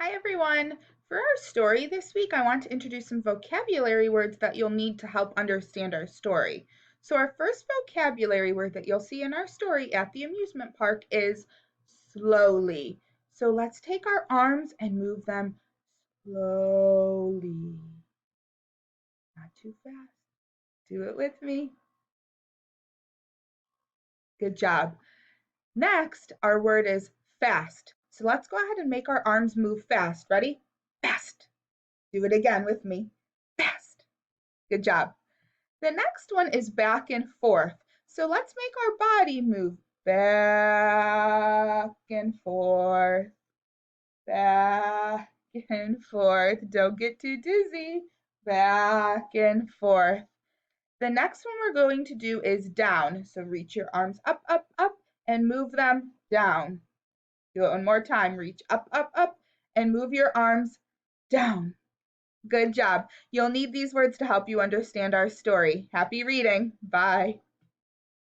Hi everyone! For our story this week, I want to introduce some vocabulary words that you'll need to help understand our story. So our first vocabulary word that you'll see in our story at the amusement park is slowly. So let's take our arms and move them slowly. Not too fast. Do it with me. Good job. Next, our word is fast. So let's go ahead and make our arms move fast. Ready? Fast. Do it again with me. Fast. Good job. The next one is back and forth. So let's make our body move back and forth, back and forth. Don't get too dizzy. Back and forth. The next one we're going to do is down. So reach your arms up, up, up, and move them down. Do it one more time. Reach up, up, up, and move your arms down. Good job. You'll need these words to help you understand our story. Happy reading. Bye.